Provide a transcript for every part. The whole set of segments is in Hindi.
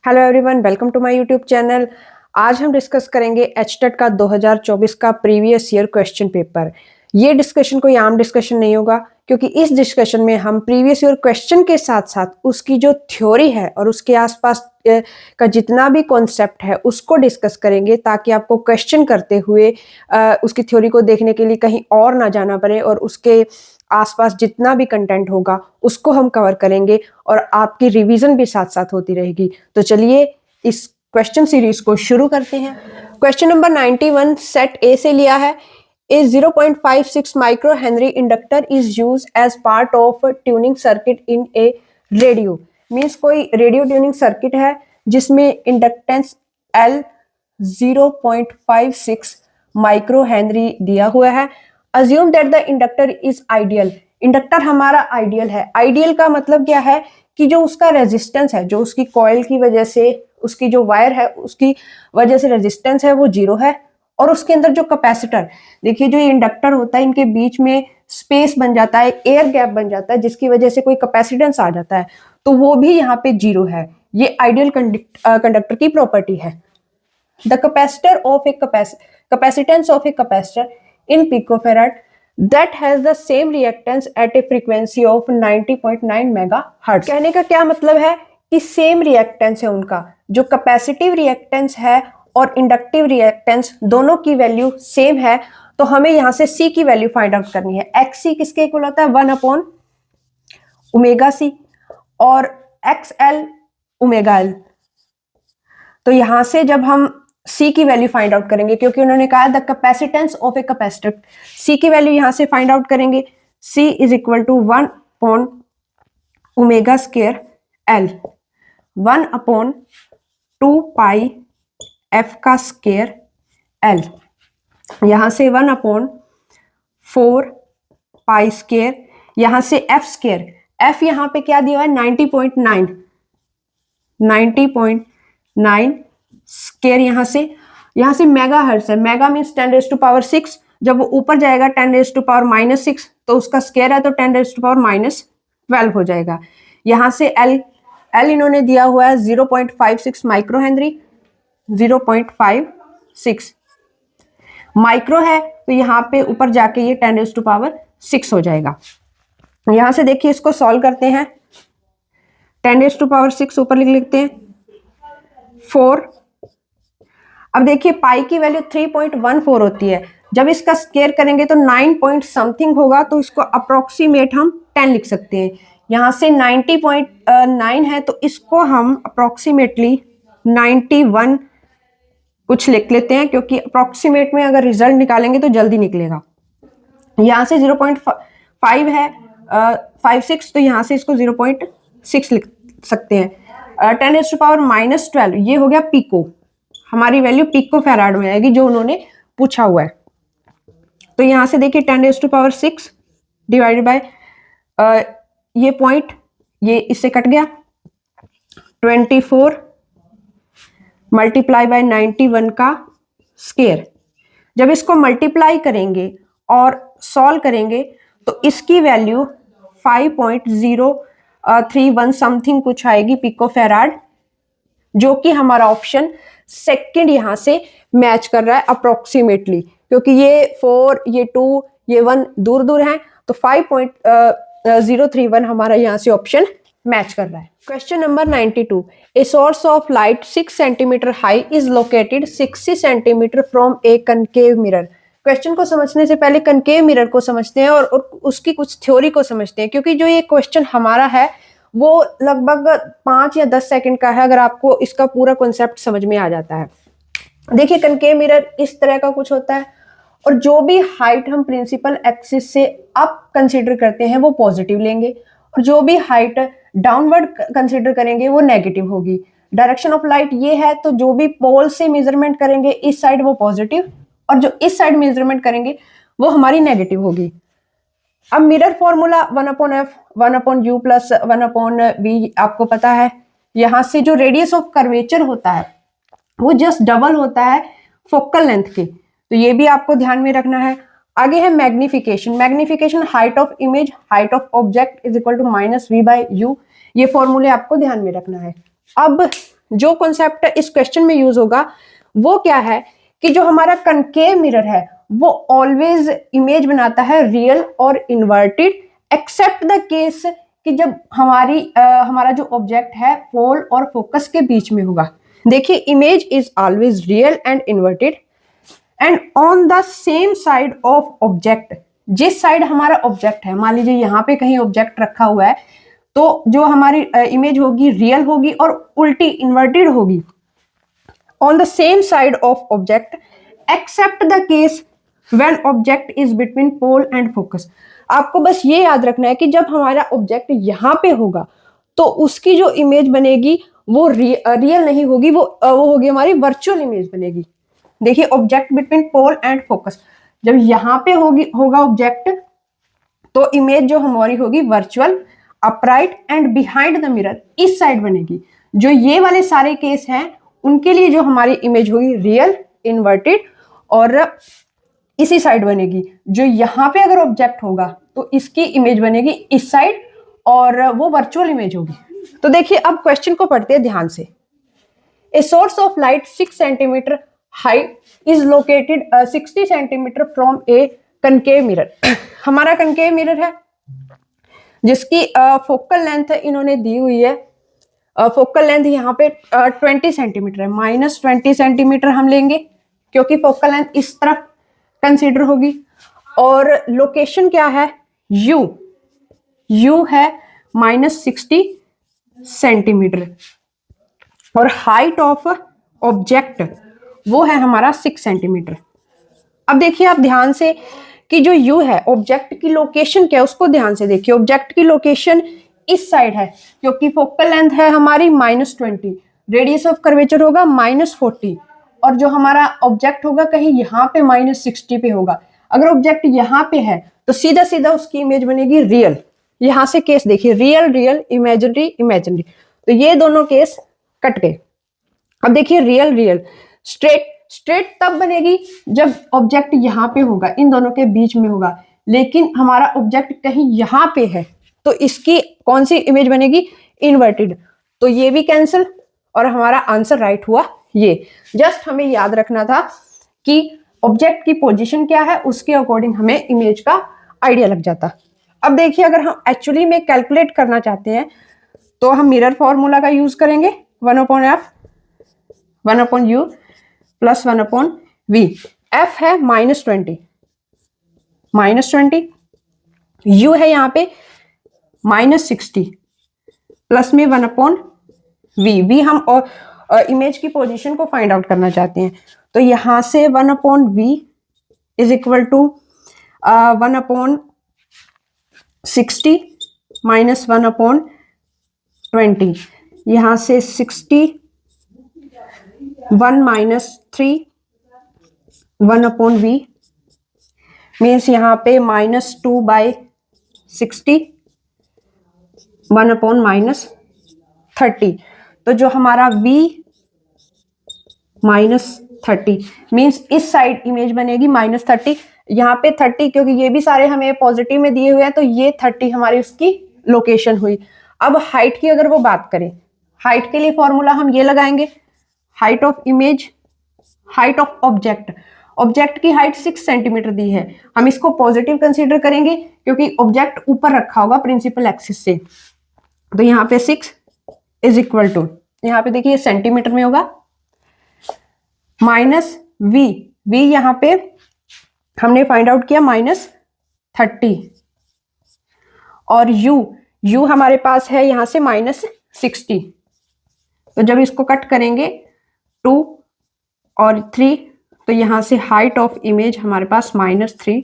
Hello everyone, welcome to my YouTube channel. आज हम डिस्कस करेंगे एचटेट का 2024 का प्रीवियस ईयर क्वेश्चन पेपर। ये डिस्कशन कोई आम डिस्कशन नहीं होगा, क्योंकि इस डिस्कशन में हम प्रीवियस ईयर क्वेश्चन के साथ साथ उसकी जो थ्योरी है और उसके आसपास का जितना भी कॉन्सेप्ट है उसको डिस्कस करेंगे, ताकि आपको क्वेश्चन करते हुए उसकी थ्योरी को देखने के लिए कहीं और ना जाना पड़े, और उसके आसपास जितना भी कंटेंट होगा उसको हम कवर करेंगे और आपकी रिवीजन भी साथ साथ होती रहेगी। तो चलिए इस क्वेश्चन सीरीज को शुरू करते हैं। क्वेश्चन नंबर 91 सेट ए से लिया है। A 0.56 micro henry inductor is use as part of tuning circuit in a radio. Means कोई रेडियो ट्यूनिंग सर्किट है जिसमें इंडक्टेंस L 0.56 माइक्रो हेनरी दिया हुआ है। Assume that the inductor is ideal. Inductor हमारा आइडियल है। आइडियल का मतलब क्या है कि जो उसका रेजिस्टेंस है, जो उसकी कॉइल की वजह से, उसकी जो वायर है उसकी वजह से रेजिस्टेंस है वो जीरो है, और उसके अंदर जो कैपेसिटर, देखिए जो ये इंडक्टर होता है इनके बीच में स्पेस बन जाता है, एयर गैप बन जाता है, जिसकी वजह से कोई कैपेसिटेंस आ जाता है, तो वो भी यहाँ पे जीरो है। ये आइडियल कंडक्टर की प्रॉपर्टी है। The capacitor of A capacitance of a capacitor in picofarad that has the same reactance at a frequency of 90.9 megahertz। कहने का क्या मतलब है कि सेम रिएक्टेंस है उनका, जो कैपेसिटिव रिएक्टेंस है और इंडक्टिव रिएक्टेंस दोनों की वैल्यू सेम है। तो हमें यहां से C की वैल्यू फाइंड आउट करनी है। XC किसके इक्वल होता है? 1 ओमेगा C, और XL ओमेगा L। तो यहां से जब हम C की वैल्यू फाइंड आउट करेंगे, क्योंकि उन्होंने कहा the capacitance of a capacitor, C की वैल्यू यहां से फाइंड आउट करेंगे। C is equal to 1 upon omega square L, 1 upon 2 pi F का स्क्वायर L, यहां से 1 अपॉन 4 पाई स्क्वायर, यहां से F स्क्वायर। F यहां पे क्या दिया है? 90.9 स्क्वायर, यहां से मेगा हर्ट्ज है। Mega means 10⁻⁶। जब वो ऊपर जाएगा 10⁻⁻⁶, तो उसका स्क्वायर है तो 10⁻⁻12 हो जाएगा। यहां से L इन्होंने दिया हुआ है 0.56 माइक्रो हेनरी। 0.56 माइक्रो है तो यहाँ पे ऊपर जाके ये 10⁻6 हो जाएगा। यहां से देखिए इसको सॉल्व करते हैं। 10⁻6 ऊपर लिख लेते हैं 4। अब देखिए पाई की वैल्यू 3.14 होती है। जब इसका स्क्वायर करेंगे तो 9 पॉइंट समथिंग होगा, तो इसको अप्रोक्सीमेट हम 10 लिख सकते हैं। यहां से 90.9 है तो इसको हम अप्रोक्सीमेटली 91 कुछ लिख लेते हैं, क्योंकि अप्रोक्सीमेट में अगर रिजल्ट निकालेंगे तो जल्दी निकलेगा। यहां से 0.5 है 56, तो यहां से इसको 0.6 लिख सकते हैं। 10⁻⁻12 ये हो गया पिको। हमारी वैल्यू पिको फैराड में आएगी जो उन्होंने पूछा हुआ है। तो यहां से देखिए 10⁻6 डिवाइडेड बाय ये पॉइंट, ये इससे कट गया, 24 मल्टीप्लाई बाय 91 का स्क्वायर। जब इसको मल्टीप्लाई करेंगे और सॉल्व करेंगे तो इसकी वैल्यू 5.031 समथिंग कुछ आएगी पिको फैराड, जो कि हमारा ऑप्शन सेकंड यहां से मैच कर रहा है अप्रोक्सीमेटली, क्योंकि ये 4, ये 2, ये 1 दूर दूर हैं, तो 5.031 हमारा यहां से ऑप्शन मैच कर रहा है। Question number 92, a source of light 6 centimetre high is located 60 centimetre from A concave mirror. Question को समझने से पहले कनकेव मिरर को समझते हैं और उसकी कुछ थ्योरी को समझते हैं, क्योंकि जो ये क्वेश्चन हमारा है वो लगभग 5 या 10 सेकंड का है, अगर आपको इसका पूरा कॉन्सेप्ट समझ में आ जाता है। देखिए कनकेव मिरर इस तरह का कुछ होता है, और जो भी हाइट हम प्रिंसिपल एक्सिस से अप कंसीडर करते हैं वो पॉजिटिव लेंगे, और जो भी हाइट डाउनवर्ड कंसीडर करेंगे वो नेगेटिव होगी। डायरेक्शन ऑफ लाइट ये है, तो जो भी पोल से मेजरमेंट करेंगे इस साइड वो पॉजिटिव, और जो इस साइड मेजरमेंट करेंगे वो हमारी नेगेटिव होगी। अब mirror formula 1/f 1/u plus 1/v आपको पता है। यहां से जो रेडियस ऑफ कर्वेचर होता है वो जस्ट डबल होता है फोकल लेंथ के, तो ये भी आपको ध्यान में रखना है। आगे है magnification. Magnification height of image, height of object is equal to -v/u। ये फॉर्मूले आपको ध्यान में रखना है। अब जो कॉन्सेप्ट इस क्वेश्चन में यूज होगा वो क्या है कि जो हमारा कनकेव मिरर है वो ऑलवेज इमेज बनाता है रियल और इन्वर्टेड, एक्सेप्ट द केस कि जब हमारा जो ऑब्जेक्ट है पोल और फोकस के बीच में होगा। देखिए, image is always real and inverted and on the same side of object. जिस साइड हमारा ऑब्जेक्ट है, मान लीजिए यहाँ पे कहीं ऑब्जेक्ट रखा हुआ है, तो जो हमारी इमेज होगी रियल होगी और उल्टी इन्वर्टेड होगी on the same side of object except the case when object is between pole and focus. आपको बस ये याद रखना है कि जब हमारा ऑब्जेक्ट यहाँ पे होगा तो उसकी जो इमेज बनेगी वो रियल नहीं होगी, वो होगी हमारी वर्चुअल इमेज बनेगी। देखिए, object between pole and focus, जब यहाँ पे होगा ऑब्जेक्ट तो इमेज जो हमारी होगी virtual, upright and behind the mirror इस साइड बनेगी। जो ये वाले सारे केस हैं उनके लिए जो हमारी इमेज होगी रियल, इन्वर्टेड और इसी साइड बनेगी। जो यहाँ पे अगर ऑब्जेक्ट होगा तो इसकी इमेज बनेगी इस साइड और वो वर्चुअल इमेज होगी। तो देखिए, अब क्वेश्चन को पढ़ते हैं ध्यान से। A source of light 6 centimetre height is located 60 centimetre from A concave mirror. हमारा कनकेव मिरर है जिसकी फोकल लेंथ इन्होंने दी हुई है, फोकल लेंथ यहाँ पे 20 सेंटीमीटर है, -20 सेंटीमीटर हम लेंगे क्योंकि फोकल लेंथ इस तरफ कंसीडर होगी। और लोकेशन क्या है, यू है -60 सेंटीमीटर और हाइट ऑफ ऑब्जेक्ट वो है हमारा 6 सेंटीमीटर। अब देखिए आप ध्यान से कि जो यू है ऑब्जेक्ट की लोकेशन क्या है उसको ध्यान से देखिए। ऑब्जेक्ट की लोकेशन इस साइड है क्योंकि फोकल लेंथ है हमारी -20, रेडियस ऑफ कर्वेचर होगा -40 और जो हमारा ऑब्जेक्ट होगा कहीं यहाँ पे -60 पे होगा। अगर ऑब्जेक्ट यहाँ पे है तो सीधा सीधा उसकी इमेज बनेगी रियल। यहाँ से केस देखिए, रियल रियल, इमेजिनरी इमेजिनरी, तो ये दोनों केस कट गए। अब देखिए रियल रियल, स्ट्रेट तब बनेगी जब ऑब्जेक्ट यहाँ पे होगा, इन दोनों के बीच में होगा, लेकिन हमारा ऑब्जेक्ट कहीं यहाँ पे है तो इसकी कौन सी इमेज बनेगी, इन्वर्टेड। तो ये भी कैंसिल और हमारा आंसर राइट हुआ ये। जस्ट हमें याद रखना था कि ऑब्जेक्ट की पोजीशन क्या है उसके अकॉर्डिंग हमें इमेज का आइडिया लग जाता। अब देखिए, अगर हम एक्चुअली में कैलकुलेट करना चाहते हैं तो हम मिरर फॉर्मूला का यूज करेंगे, 1/f 1/u plus 1/v। f है -20, u है यहाँ पे -60 प्लस में 1/v। v हम इमेज की पोजीशन को फाइंड आउट करना चाहते हैं तो यहां से 1/v is equal to 1/60 minus 1/20। यहां से 60 1 माइनस 3 1/v मीन्स यहाँ पे -2/60 1/-30। तो जो हमारा v -30 मीन्स इस साइड इमेज बनेगी -30। यहाँ पे 30 क्योंकि ये भी सारे हमें पॉजिटिव में दिए हुए हैं तो ये 30 हमारी उसकी लोकेशन हुई। अब हाइट की अगर वो बात करें, हाइट के लिए फॉर्मूला हम ये लगाएंगे, height of image, height of object. Object की हाइट 6 सेंटीमीटर दी है, हम इसको पॉजिटिव कंसीडर करेंगे क्योंकि ऑब्जेक्ट ऊपर रखा होगा प्रिंसिपल एक्सिस से। तो यहाँ पे 6 इज इक्वल टू, यहाँ पे देखिए सेंटीमीटर में होगा, माइनस v यहाँ पे हमने फाइंड आउट किया -30 और u हमारे पास है यहाँ से -60। तो जब इसको कट करेंगे 2 और 3 तो यहाँ से हाइट ऑफ इमेज हमारे पास -3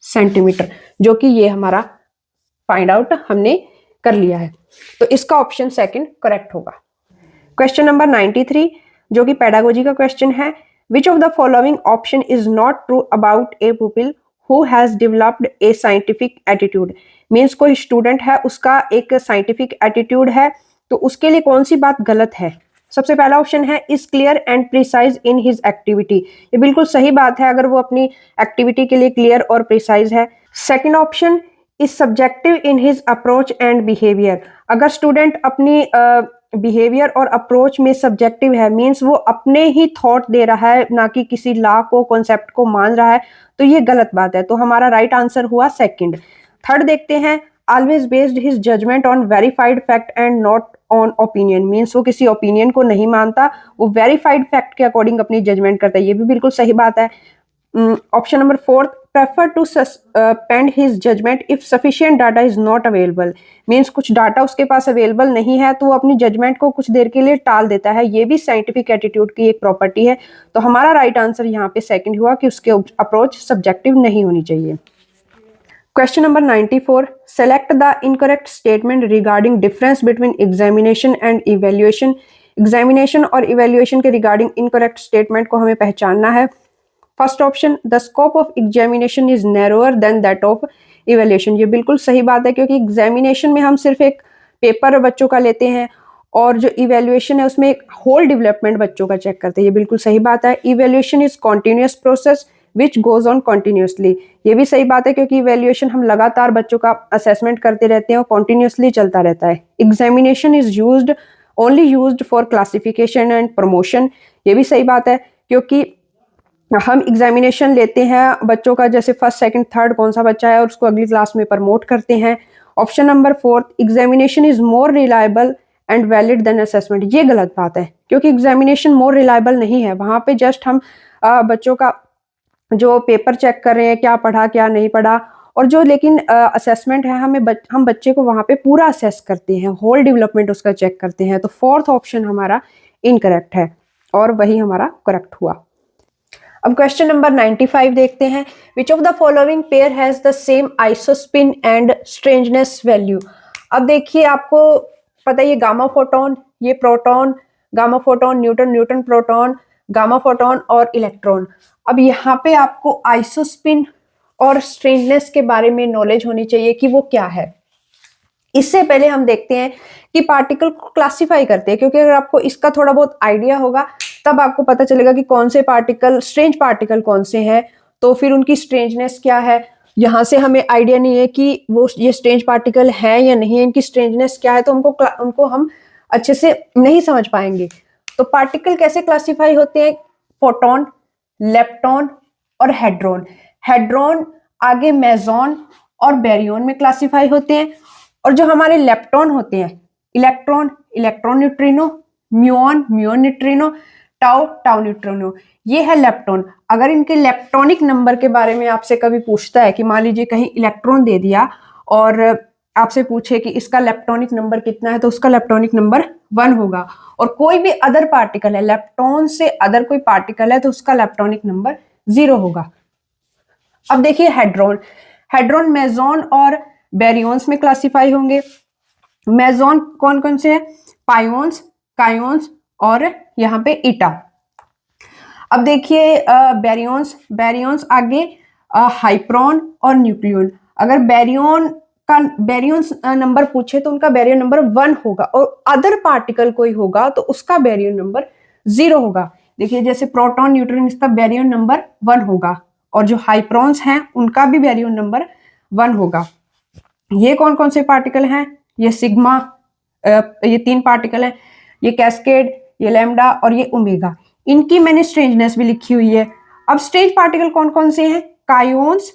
सेंटीमीटर, जो कि ये हमारा फाइंड आउट हमने कर लिया है। तो इसका ऑप्शन सेकंड करेक्ट होगा। क्वेश्चन नंबर 93 जो कि पेडागोजी का क्वेश्चन है, which of the following option is not true about A pupil who has developed A scientific attitude. Means कोई स्टूडेंट है उसका एक साइंटिफिक एटीट्यूड है तो उसके लिए कौन सी बात गलत है। सबसे पहला ऑप्शन है is clear and precise in his activity, ये बिल्कुल सही बात है अगर वो अपनी एक्टिविटी के लिए क्लियर और प्रिसाइज है। Second option is subjective in his approach and behaviour, अगर स्टूडेंट अपनी बिहेवियर और अप्रोच में सब्जेक्टिव है, मीन्स वो अपने ही थॉट दे रहा है, ना कि किसी लॉ को, कॉन्सेप्ट को मान रहा है, तो ये गलत बात है। तो हमारा राइट आंसर हुआ सेकंड। थर्ड देखते हैं, always based his judgement on verified fact and not on opinion, means वो किसी ओपिनियन को नहीं मानता, वो वेरीफाइड फैक्ट के अकॉर्डिंग अपनी जजमेंट करता है, ये भी बिल्कुल सही बात है। Option number fourth, prefer to suspend his judgement if sufficient data is not available, means कुछ डाटा उसके पास अवेलेबल नहीं है तो वो अपनी जजमेंट को कुछ देर के लिए टाल देता है, ये भी साइंटिफिक एटीट्यूड की एक प्रॉपर्टी है। तो हमारा राइट आंसर यहाँ पे सेकंड हुआ कि उसके अप्रोच सब्जेक्टिव नहीं होनी चाहिए। Question number 94, select the incorrect statement regarding difference between examination and evaluation. Examination और इवेल्युएशन के रिगार्डिंग इनकरेक्ट स्टेटमेंट को हमें पहचानना है। First option, the scope of examination is narrower than that of evaluation, ये बिल्कुल सही बात है, क्योंकि एग्जामिनेशन में हम सिर्फ एक पेपर बच्चों का लेते हैं और जो इवेल्युएशन है उसमें एक होल डेवलपमेंट बच्चों का चेक करते हैं, ये बिल्कुल सही बात है। Evaluation is continuous process which goes on continuously, ये भी सही बात है, क्योंकि इवेल्युएशन हम लगातार बच्चों का असेसमेंट करते रहते हैं और कॉन्टिन्यूसली चलता रहता है। Examination is used only used for classification and promotion, ये भी सही बात है, क्योंकि हम एग्जामिनेशन लेते हैं बच्चों का, जैसे फर्स्ट सेकंड थर्ड कौन सा बच्चा है और उसको अगली क्लास में प्रमोट करते हैं। Option number fourth, examination is more reliable and valid than assessment, ये गलत बात है, क्योंकि एग्जामिनेशन मोर रिलायबल नहीं है, वहां पे जस्ट हम बच्चों का जो पेपर चेक कर रहे हैं, क्या पढ़ा क्या नहीं पढ़ा, और जो लेकिन असेसमेंट है हम बच्चे को वहां पे पूरा असेस करते हैं, होल डेवलपमेंट उसका चेक करते हैं। तो फोर्थ ऑप्शन हमारा इनकरेक्ट है और वही हमारा करेक्ट हुआ। अब क्वेश्चन नंबर 95 देखते हैं, which of the following pair has the same isospin and strangeness value. अब देखिए, आपको पता है ये गामा फोटोन, ये proton, gamma photon, neutron, neutron proton, gamma photon और इलेक्ट्रॉन। अब यहाँ पे आपको आइसोस्पिन और स्ट्रेंजनेस के बारे में नॉलेज होनी चाहिए कि वो क्या है। इससे पहले हम देखते हैं कि पार्टिकल को क्लासिफाई करते हैं, क्योंकि अगर आपको इसका थोड़ा बहुत आइडिया होगा तब आपको पता चलेगा कि कौन से पार्टिकल स्ट्रेंज पार्टिकल कौन से हैं, तो फिर उनकी स्ट्रेंजनेस क्या है। यहाँ से हमें आइडिया नहीं है कि वो ये स्ट्रेंज पार्टिकल है या नहीं है, इनकी स्ट्रेंजनेस क्या है, तो उनको हम अच्छे से नहीं समझ पाएंगे। तो पार्टिकल कैसे क्लासिफाई होते हैं, फोटोन, लेप्टॉन और हेड्रॉन। हेड्रॉन आगे मेसॉन और बैरियन में क्लासिफाई होते हैं, और जो हमारे लेप्टॉन होते हैं, electron, electron neutrino, muon, muon neutrino, tau, tau neutrino, ये है लेप्टॉन। अगर इनके इलेक्ट्रॉनिक नंबर के बारे में आपसे कभी पूछता है कि मान लीजिए कहीं इलेक्ट्रॉन दे दिया और आपसे पूछे कि इसका इलेक्ट्रॉनिक नंबर कितना है, तो उसका इलेक्ट्रॉनिक नंबर 1 होगा, और कोई भी अदर पार्टिकल है, लेप्टॉन से अदर कोई पार्टिकल है, तो उसका इलेक्ट्रॉनिक नंबर 0 होगा। अब देखिए हेड्रॉन, हेड्रॉन मेसॉन और बैरियंस में क्लासिफाई होंगे। मेसॉन कौन कौन से हैं, पायोन्स, कायोन्स और यहाँ पे ईटा। अब देखिए बैरियंस, बैरियंस आगे हाइप्रोन और न्यूक्लियन। अगर बैरियंस नंबर पूछे तो उनका बैरियन नंबर 1 होगा, और अदर पार्टिकल कोई होगा तो उसका बैरियन नंबर 0 होगा। देखिए जैसे प्रोटॉन, न्यूट्रॉन, इसका बैरियन नंबर 1 होगा, और जो हाइप्रोन्स हैं उनका भी बैरियन नंबर 1 होगा। ये कौन कौन से पार्टिकल हैं, ये सिग्मा, ये 3 पार्टिकल हैं, ये कैस्केड, ये लैम्डा और ये ओमेगा। इनकी मैंने स्ट्रेंजनेस भी लिखी हुई है। अब स्ट्रेंज पार्टिकल कौन कौन से हैं, कायोन्स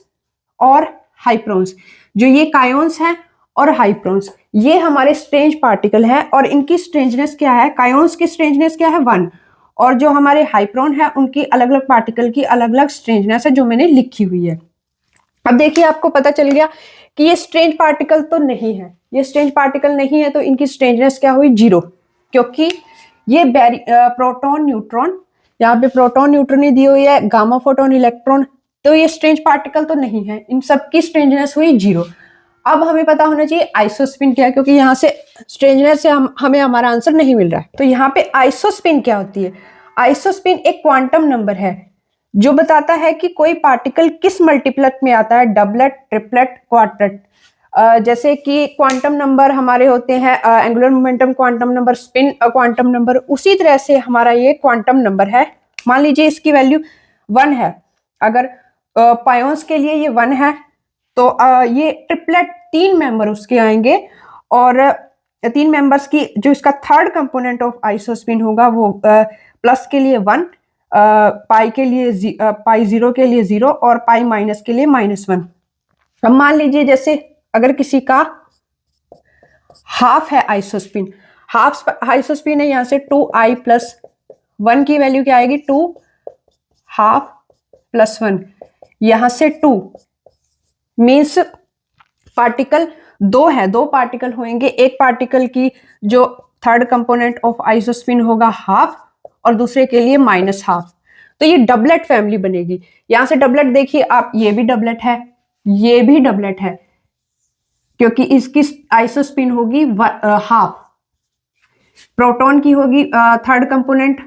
और हाइप्रोन्स। जो ये कायोन्स हैं और हाइप्रोन्स, ये हमारे स्ट्रेंज पार्टिकल हैं, और इनकी स्ट्रेंजनेस क्या है, कायोन्स की स्ट्रेंजनेस क्या है 1, और जो हमारे हाइप्रोन है उनकी अलग अलग पार्टिकल की अलग अलग स्ट्रेंजनेस है, जो मैंने लिखी हुई है। अब देखिए आपको पता चल गया कि ये स्ट्रेंज पार्टिकल तो नहीं है, ये स्ट्रेंज पार्टिकल नहीं है, तो इनकी स्ट्रेंजनेस क्या हुई 0, क्योंकि ये प्रोटॉन, न्यूट्रॉन, यहाँ पे प्रोटॉन न्यूट्रॉन ही दी हुई है, गामा फोटोन, इलेक्ट्रॉन, तो ये स्ट्रेंज पार्टिकल तो नहीं है, इन सबकी स्ट्रेंजनेस हुई 0। अब हमें पता होना चाहिए आइसोस्पिन क्या है, क्योंकि यहाँ से स्ट्रेंजनेस से हमें हमारा आंसर नहीं मिल रहा है। तो यहाँ पे आइसोस्पिन क्या होती है, आइसोस्पिन एक क्वांटम नंबर है जो बताता है कि कोई पार्टिकल किस मल्टीप्लेट में आता है, डबलेट, ट्रिपलेट, क्वाड्रेट। जैसे कि क्वांटम नंबर हमारे होते हैं angular momentum quantum number, spin quantum number, उसी तरह से हमारा ये क्वांटम नंबर है। मान लीजिए इसकी वैल्यू 1 है, अगर पायोन्स के लिए ये 1 है, तो ये ट्रिपलेट 3 मेंबर उसके आएंगे, और तीन मेंबर्स की जो इसका थर्ड कंपोनेंट ऑफ आइसोस्पिन होगा वो प्लस के लिए 1, पाई के लिए पाई 0 के लिए 0 और पाई माइनस के लिए -1। अब मान लीजिए जैसे अगर किसी का हाफ है आइसोस्पिन, हाफ आइसोस्पिन है, यहां से 2i + 1 की वैल्यू क्या आएगी, 2 हाफ + 1, यहां से 2 मीन्स पार्टिकल दो है, दो पार्टिकल होंगे, एक पार्टिकल की जो थर्ड कंपोनेंट ऑफ आइसोस्पिन होगा हाफ और दूसरे के लिए -1/2, तो ये डबलेट फैमिली बनेगी। यहां से डबलेट देखिए आप, ये भी डबलेट है, ये भी डबलेट है, क्योंकि इसकी आइसोस्पिन होगी हाफ, प्रोटॉन की होगी थर्ड कंपोनेंट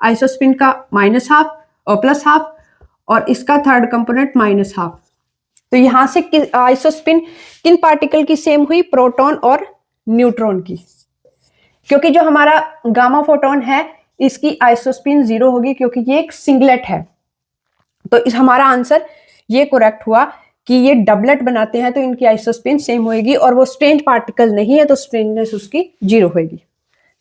आइसोस्पिन का -1/2 और +1/2 और इसका थर्ड कंपोनेंट -1/2। तो यहां से आइसोस्पिन किन पार्टिकल की सेम हुई, प्रोटॉन और न्यूट्रॉन की, क्योंकि जो हमारा गामा फोटोन है इसकी आइसोस्पिन 0 होगी क्योंकि ये एक सिंगलेट है। तो इस हमारा आंसर ये करेक्ट हुआ कि ये डबलेट बनाते हैं तो इनकी आइसोस्पिन सेम होगी और वो स्ट्रेंज पार्टिकल नहीं है तो स्ट्रेंजनेस उसकी 0 होगी।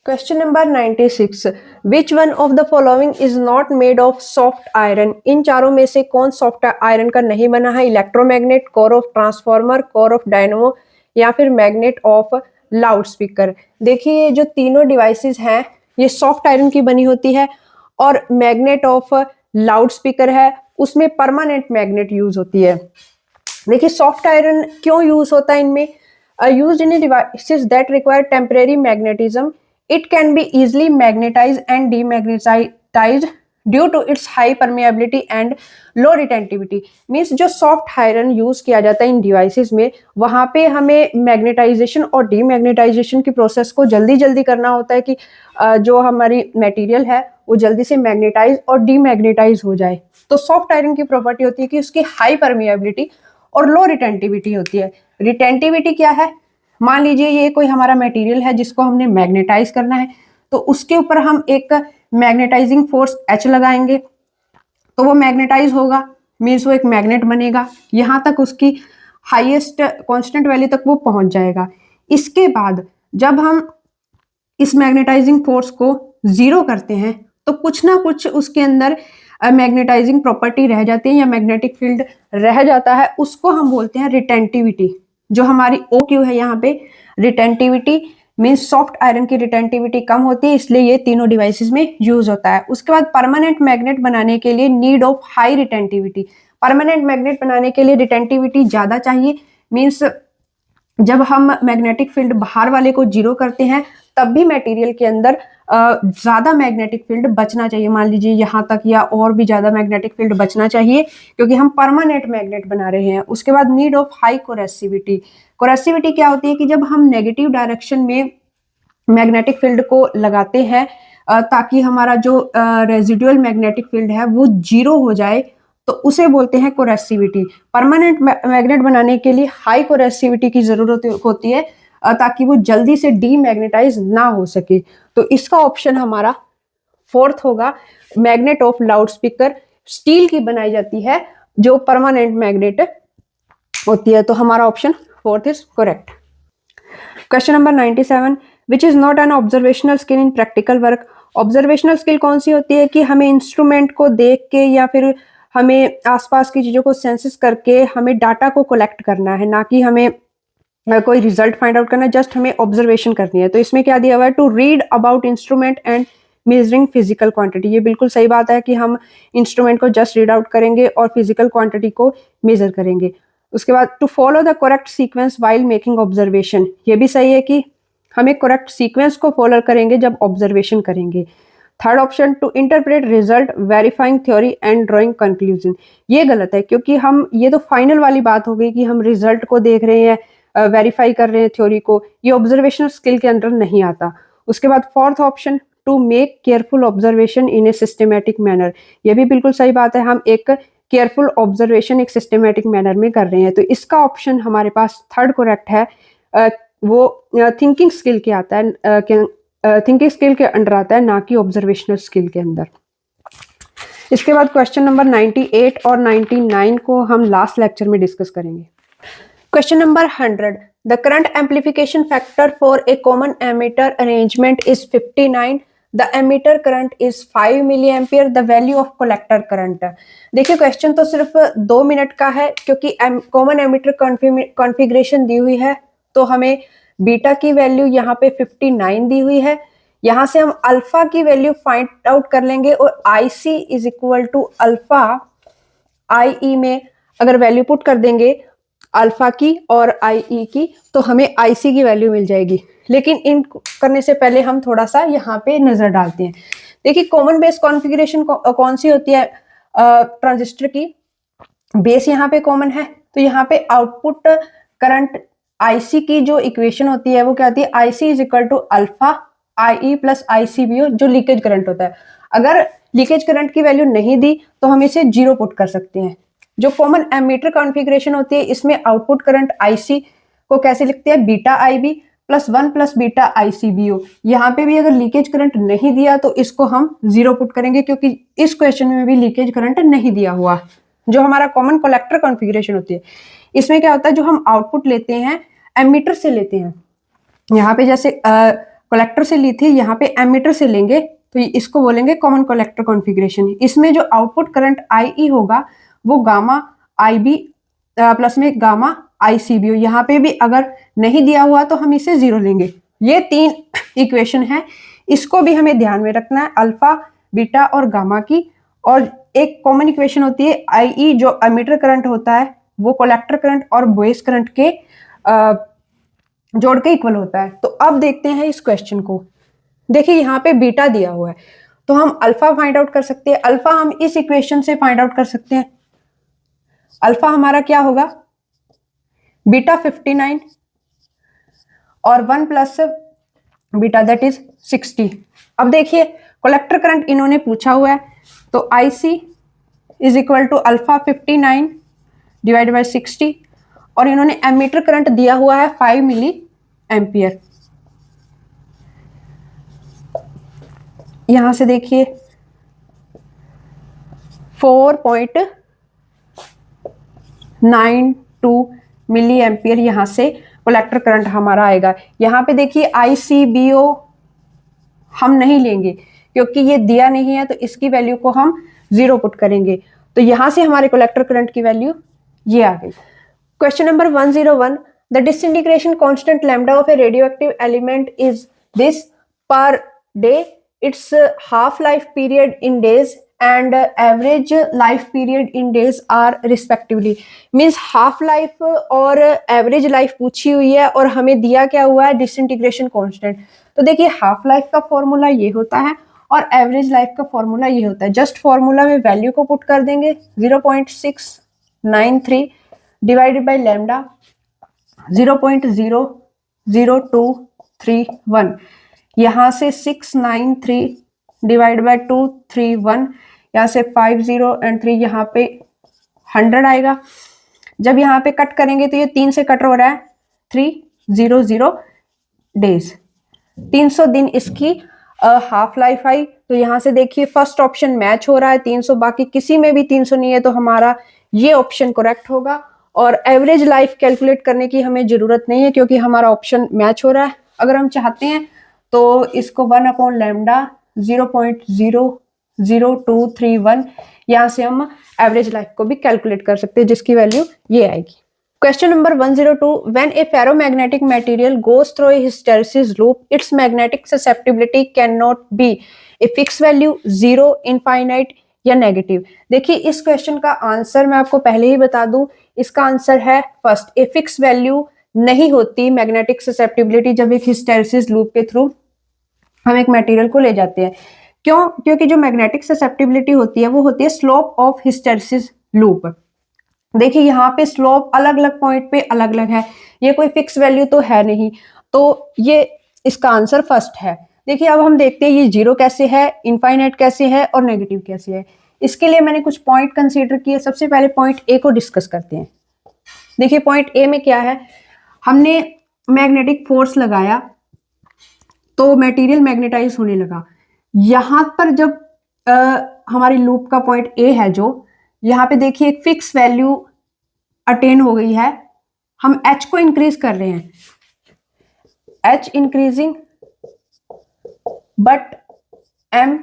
Question number 96, which one of the following is not made of soft iron, इन चारों में से कौन सॉफ्ट आयरन का नहीं बना है, electromagnet, core of transformer, core of dynamo या फिर मैग्नेट ऑफ लाउड स्पीकर। देखिए ये जो तीनों डिवाइसेस हैं ये सॉफ्ट आयरन की बनी होती है और मैग्नेट ऑफ लाउड स्पीकर है उसमें परमानेंट मैग्नेट यूज होती है। देखिए सॉफ्ट आयरन क्यों यूज होता है इनमें, used in devices that require temporary magnetism, it can be easily magnetized and demagnetized due to its high permeability and low retentivity। Means जो सॉफ्ट आयरन यूज किया जाता है इन डिवाइसेस में वहां पे हमें मैग्नेटाइजेशन और डीमैग्नेटाइजेशन की प्रोसेस को जल्दी जल्दी करना होता है कि जो हमारी मटेरियल है वो जल्दी से मैग्नेटाइज और डीमैग्नेटाइज हो जाए। तो सॉफ्ट आयरन की प्रॉपर्टी होती है कि उसकी हाई परमिएबिलिटी और लो रिटेंटिविटी होती है। रिटेंटिविटी क्या है, मान लीजिए ये कोई हमारा मटेरियल है जिसको हमने मैग्नेटाइज करना है तो उसके ऊपर हम एक मैग्नेटाइजिंग फोर्स H लगाएंगे तो वो मैग्नेटाइज होगा, मीन्स वो एक मैग्नेट बनेगा, यहां तक उसकी हाईएस्ट कांस्टेंट वैल्यू तक वो पहुंच जाएगा। इसके बाद जब हम इस मैग्नेटाइजिंग फोर्स को 0 करते हैं तो कुछ ना कुछ उसके अंदर मैग्नेटाइजिंग प्रॉपर्टी रह जाती है या मैग्नेटिक फील्ड रह जाता है, उसको हम बोलते हैं रिटेंटिविटी। जो हमारी OQ है यहाँ पे रिटेंटिविटी, मीन्स सॉफ्ट आयरन की रिटेंटिविटी कम होती है इसलिए ये तीनों डिवाइसेस में यूज होता है। उसके बाद परमानेंट मैग्नेट बनाने के लिए need of high retentivity, permanent magnet बनाने के लिए रिटेंटिविटी ज्यादा चाहिए, मीन्स जब हम मैग्नेटिक फील्ड बाहर वाले को 0 करते हैं तब भी मटेरियल के अंदर ज्यादा मैग्नेटिक फील्ड बचना चाहिए, मान लीजिए यहाँ तक या और भी ज्यादा मैग्नेटिक फील्ड बचना चाहिए क्योंकि हम परमानेंट मैग्नेट बना रहे हैं। उसके बाद नीड ऑफ हाई कोरेसिविटी, कोरेसिविटी क्या होती है कि जब हम नेगेटिव डायरेक्शन में मैग्नेटिक फील्ड को लगाते हैं ताकि हमारा जो रेजिडुअल मैग्नेटिक फील्ड है वो 0 हो जाए तो उसे बोलते हैं कोरेसिविटी। परमानेंट मैग्नेट बनाने के लिए हाई कोरेसिविटी की जरूरत होती है ताकि वो जल्दी से डीमैग्नेटाइज ना हो सके। तो इसका ऑप्शन हमारा 4th होगा, magnet of loud speaker steel की बनाई जाती है जो परमानेंट मैग्नेट होती है, तो हमारा option 4th is correct. Question number 97, which is not an observational skill in practical work. Observational skill कौन सी होती है कि हमें इंस्ट्रूमेंट को देख के या फिर हमें आसपास की चीजों को सेंसेस करके हमें डाटा को कलेक्ट करना है, ना कि हमें कोई रिजल्ट फाइंड आउट करना है, जस्ट हमें ऑब्जर्वेशन करनी है। तो इसमें क्या दिया हुआ है, to read about instrument and measuring physical quantity. ये बिल्कुल सही बात है कि हम इंस्ट्रूमेंट को जस्ट रीड आउट करेंगे और फिजिकल क्वांटिटी को मेजर करेंगे। उसके बाद to follow the correct sequence while making observation, ये भी सही है कि हमें करेक्ट सीक्वेंस को फॉलो करेंगे जब ऑब्जर्वेशन करेंगे। Third option to interpret result verifying theory and drawing conclusion, ये गलत है क्योंकि हम ये तो फाइनल वाली बात हो गई कि हम रिजल्ट को देख रहे हैं, वेरीफाई कर रहे हैं थ्योरी को, ये ऑब्जर्वेशनल स्किल के अंदर नहीं आता। उसके बाद fourth option to make careful observation in a systematic manner, ये भी बिल्कुल सही बात है, हम एक केयरफुल ऑब्जर्वेशन एक सिस्टमेटिक मैनर में कर रहे हैं। तो इसका ऑप्शन हमारे पास थर्ड करेक्ट है, वो थिंकिंग स्किल के आता है, थिंकिंग स्किल के अंडर आता है, ना कि ऑब्जर्वेशनल स्किल के अंदर। इसके बाद क्वेश्चन नंबर 98 और 99 को हम लास्ट लेक्चर में डिस्कस करेंगे। Question number 100, the current amplification factor for a common emitter arrangement is 59. The emitter current is 5 milli ampere. The value of collector current. देखिए क्वेश्चन तो सिर्फ 2 मिनट का है, क्योंकि कॉमन एमीटर कॉन्फ़िगरेशन दी हुई है, तो हमें बीटा की वैल्यू यहाँ पे 59 दी हुई है. यहाँ से हम अल्फा की वैल्यू फाइंड आउट कर लेंगे, और आई C is equal to alpha I ई में अगर वैल्यू पुट कर देंगे अल्फा की और आई ई की, तो हमें आई सी की वैल्यू मिल जाएगी. लेकिन इन करने से पहले हम थोड़ा सा यहाँ पे नजर डालते हैं. देखिए कॉमन बेस कॉन्फ़िगरेशन कौन सी होती है ट्रांजिस्टर की? बेस यहाँ पे कॉमन है, तो यहाँ पे आउटपुट करंट आईसी की जो इक्वेशन होती है वो क्या होती है? IC is equal to alpha I E plus I C B O, जो लीकेज करंट होता है. अगर लीकेज करंट की वैल्यू नहीं दी तो हम इसे 0 पुट कर सकते हैं. जो कॉमन एमीटर कॉन्फ़िगरेशन होती है इसमें आउटपुट करंट आईसी को कैसे लिखते हैं? बीटा आई बी प्लस 1 प्लस बीटा आई सी बी ओ. यहाँ पे भी अगर लीकेज करंट नहीं दिया तो इसको हम 0 पुट करेंगे, क्योंकि इस क्वेश्चन में भी लीकेज करंट नहीं दिया हुआ. जो हमारा कॉमन कलेक्टर कॉन्फ़िगरेशन होती है इसमें क्या होता है? जो हम आउटपुट लेते हैं एमीटर से लेते हैं. यहाँ पे जैसे कलेक्टर से ली थी, यहाँ पे एमीटर से लेंगे, तो इसको बोलेंगे कॉमन कलेक्टर कॉन्फ़िगरेशन. इसमें जो आउटपुट करंट आई ई होगा वो गामा आई बी प्लस में gamma I C B O. यहाँ पे भी अगर नहीं दिया हुआ तो हम इसे 0 लेंगे. ये 3 इक्वेशन है, इसको भी हमें ध्यान में रखना है, अल्फा बीटा और गामा की. और एक कॉमन इक्वेशन होती है आई ई, जो एमीटर करंट होता है वो कलेक्टर करंट और बेस करंट के जोड़ के इक्वल होता है. तो अब देखते हैं इस क्वेश्चन को. देखिए यहाँ पे बीटा दिया हुआ है, तो हम अल्फा फाइंड आउट कर सकते हैं. अल्फा हम इस इक्वेशन से फाइंड आउट कर सकते हैं. अल्फा हमारा क्या होगा? बीटा 59 और 1 प्लस बीटा दैट इज 60. अब देखिए कलेक्टर करंट इन्होंने पूछा हुआ है, तो I C is equal to alpha 59 divide by 60, और इन्होंने एमीटर करंट दिया हुआ है 5 मिली एम्पियर. यहां से देखिए 4.92 मिली एम्पियर यहां से कलेक्टर करंट हमारा आएगा. यहां पे देखिए आईसीबीओ हम नहीं लेंगे क्योंकि ये दिया नहीं है, तो इसकी वैल्यू को हम 0 पुट करेंगे. तो यहां से हमारे कलेक्टर करंट की वैल्यू ये आ गई. Question number 101. The disintegration constant lambda of A radioactive element is this per day. It's half life period in days and average life period in days are respectively. Means half life और एवरेज लाइफ पूछी हुई है, और हमें दिया क्या हुआ है? Disintegration constant. तो देखिए हाफ लाइफ का फॉर्मूला ये होता है और एवरेज लाइफ का फॉर्मूला ये होता है. जस्ट फॉर्मूला में वैल्यू को पुट कर देंगे 0.693 डिवाइडेड बाई लैम्डा 0.00231. यहाँ से 693 डिवाइड बाई 231, यहाँ से 50 and 3, यहाँ पे 100 आएगा. जब यहाँ पे कट करेंगे तो ये 3 से कट हो रहा है 300 डेज. 300 दिन इसकी हाफ लाइफ आई. तो यहाँ से देखिए फर्स्ट ऑप्शन मैच हो रहा है 300, बाकी किसी में भी 300 नहीं है, तो हमारा ये ऑप्शन करेक्ट होगा. और एवरेज लाइफ कैलकुलेट करने की हमें जरूरत नहीं है क्योंकि हमारा ऑप्शन मैच हो रहा है. अगर हम चाहते हैं तो इसको 1 लैम्डा 0.00231 यहाँ से हम एवरेज लाइफ को भी कैलकुलेट कर सकते हैं, जिसकी वैल्यू ये आएगी. Question number 102. When A ferromagnetic material goes through a hysteresis loop, it's magnetic susceptibility can not be a fix value, 0, infinite या नेगेटिव. देखिए इस क्वेश्चन का आंसर मैं आपको पहले ही बता दूं, इसका आंसर है फर्स्ट. ए फिक्स वैल्यू नहीं होती मैग्नेटिक ससेप्टिबिलिटी जब एक हिस्टेरेसिस लूप के थ्रू हम एक मटेरियल को ले जाते हैं. क्यों? क्योंकि जो मैग्नेटिक ससेप्टिबिलिटी होती है वो होती है स्लोप ऑफ हिस्टेरेसिस लूप. देखिए यहाँ पे स्लोप अलग अलग पॉइंट पे अलग अलग है, ये कोई फिक्स वैल्यू तो है नहीं, तो ये इसका आंसर फर्स्ट है. देखिए अब हम देखते हैं ये 0 कैसे है, इनफाइनाइट कैसे है और नेगेटिव कैसे है. इसके लिए मैंने कुछ पॉइंट कंसीडर किए. सबसे पहले पॉइंट ए को डिस्कस करते हैं. देखिए पॉइंट ए में क्या है? हमने मैग्नेटिक फोर्स लगाया तो मटेरियल मैग्नेटाइज होने लगा. यहां पर जब हमारी लूप का पॉइंट ए है, जो यहाँ पे देखिए एक फिक्स वैल्यू अटेन हो गई है हम H को इंक्रीज कर रहे हैं, H increasing but M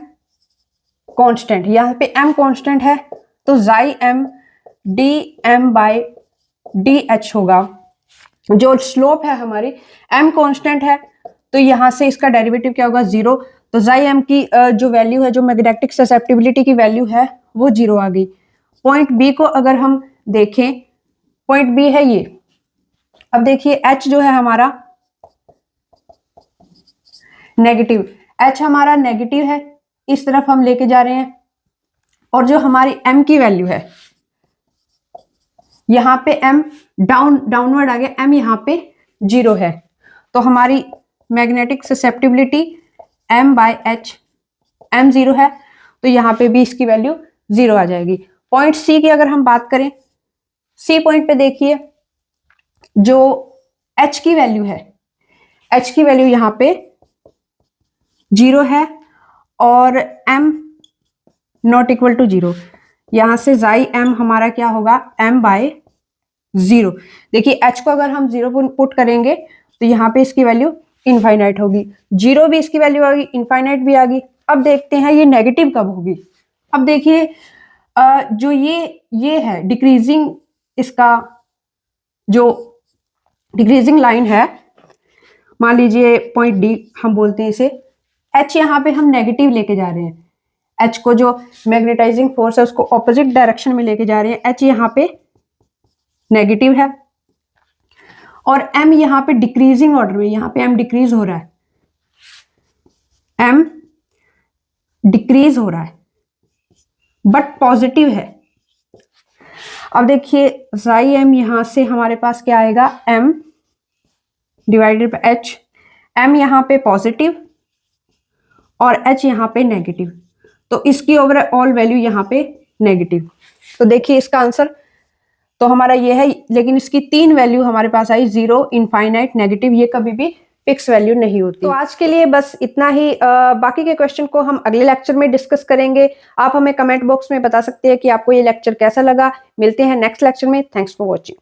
constant, यहाँ पे M कांस्टेंट है तो xi m dm by dh होगा। जो स्लोप है हमारी, M कांस्टेंट है तो यहाँ से इसका डेरिवेटिव क्या होगा, 0। तो xi m की जो वैल्यू है, जो मैग्नेटिक ससेप्टिबिलिटी की वैल्यू है वो 0 आ गई। पॉइंट बी को अगर हम देखें, पॉइंट बी है ये। अब देखिए H जो है हमारा नेगेटिव, H हमारा नेगेटिव है, इस तरफ हम लेके जा रहे हैं, और जो हमारी M की वैल्यू है, यहाँ पे M डाउनवर्ड आ गया, M यहाँ पे 0 है, तो हमारी magnetic susceptibility M by H, M 0 है तो यहाँ पे भी इसकी वैल्यू 0 आ जाएगी। पॉइंट सी की अगर हम बात करें, सी पॉइंट पे देखिए जो H की वैल्यू है, H की वैल्यू यहाँ पे 0 है और M नॉट इक्वल टू 0, यहां से xi m हमारा क्या होगा, M बाय 0। देखिए H को अगर हम 0 पुट करेंगे तो यहाँ पे इसकी वैल्यू इनफाइनाइट होगी, 0 भी इसकी वैल्यू आ गई, इनफाइनाइट भी आ गई। अब देखते हैं ये नेगेटिव कब होगी। अब देखिए जो ये है डिक्रीजिंग, इसका जो डिक्रीजिंग लाइन है, मान लीजिए पॉइंट डी हम बोलते हैं इसे, H यहाँ पे हम नेगेटिव लेके जा रहे हैं, H को जो मैग्नेटाइजिंग फोर्स है उसको ऑपोजिट डायरेक्शन में लेके जा रहे हैं, H यहाँ पे नेगेटिव है और M यहाँ पे डिक्रीजिंग ऑर्डर में, यहाँ पे M डिक्रीज हो रहा है, M डिक्रीज हो रहा है बट पॉजिटिव है। अब देखिए xi m यहां से हमारे पास क्या आएगा, M divided by H, M यहाँ पे पॉजिटिव और H यहाँ पे नेगेटिव, तो इसकी ओवरऑल वैल्यू यहाँ पे नेगेटिव। तो देखिए इसका आंसर तो हमारा ये है, लेकिन इसकी 3 वैल्यू हमारे पास आई, 0, इनफाइनाइट, नेगेटिव, ये कभी भी फिक्स वैल्यू नहीं होती। तो आज के लिए बस इतना ही, बाकी के क्वेश्चन को हम अगले लेक्चर में डिस्कस करेंगे। आप हमें कमेंट बॉक्स में बता सकते हैं कि आपको ये लेक्चर कैसा लगा। मिलते हैं नेक्स्ट लेक्चर में। Thanks for watching.